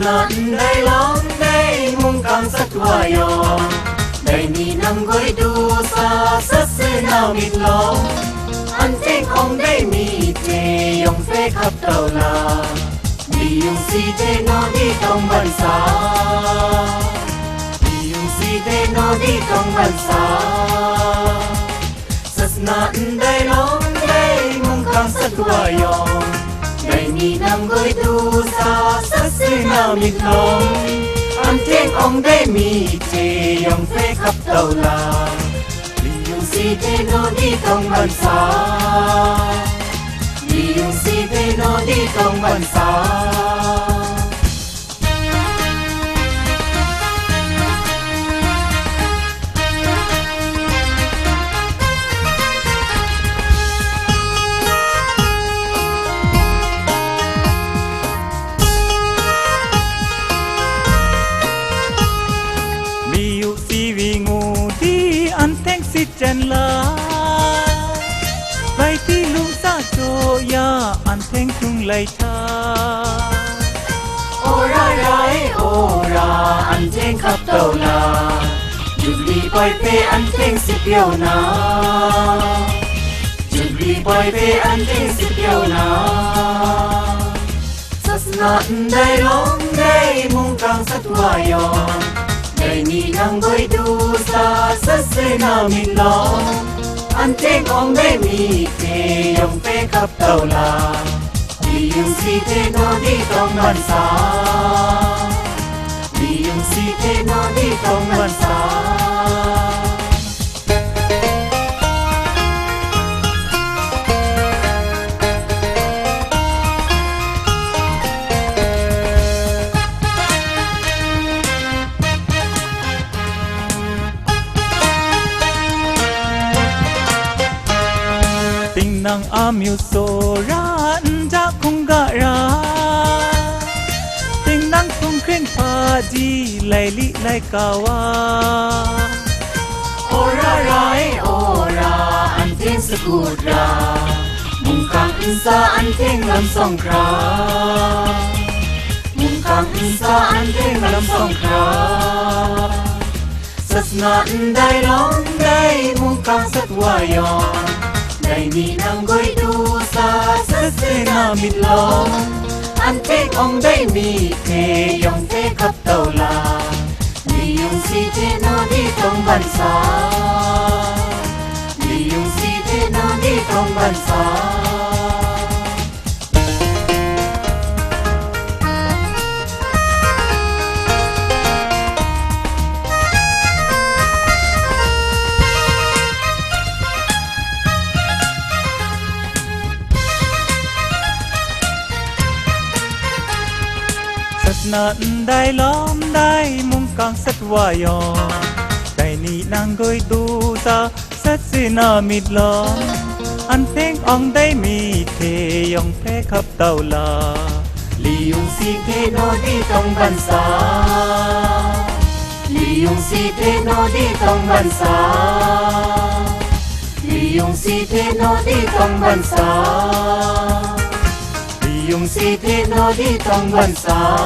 nạn đây lắm đây mong càng sắc hoa yo đây ni năm gối đu sa sắc sẽ nào mịt lo anh tên ông đây mịt thế ông phê khắp đầu là đi yung si thế nó đi trong bàn xa đi yung si thế nó đi trong bàn xa sắc nạn đây lắm đây mong càng sắc hoa yo đây ni năm gối đu sa sắc sẽ nào mịt lo anh tên ông đây mịt thế ông phê khắp đầu là đi yung si thế nó đi trong bàn xa đi yung si thế nó đi trong bàn xa chân la vai ti lung sa cho ya an theng chung lai tha ora an theng khắp đầu là Jubilee boy pe an theng si piao na Jubilee boy pe an theng si piao na sas nạn đây long đây mong càng sát hoa yo đây ni nang goi du sa sa se na mi lo an tên ông đây mi thế ông pe khắp đầu là đi yung si thế nó đi trong bàn xa đi yung si thế nó đi trong bàn xa nang amiu so ra ja khung ga ra ting nang tung khen pha ji lai li lai kawa ora an thiên sa gut ra mung kang insa an thiên lam song kra mung kang insa an thiên lam song kra sas nạn dai long dai mung kang sat wa yo đây ni nang goi du sa sa se na mịt lo anh tên ông đây mi thế ông thế khắp đầu là đi yung si thế nó đi trong bàn xa đi yung si thế nó đi trong bàn xa nạn đây lắm đây mong càng sát hoa yo đây ni nang goi du sa sát si na mịt lo an theng ông đây mi thế ông phê khắp đầu là li yung si thế nó đi trong bàn xa li yung si thế nó đi trong bàn xa li yung si thế nó đi trong bàn xa yung si thế nó đi trong bàn xa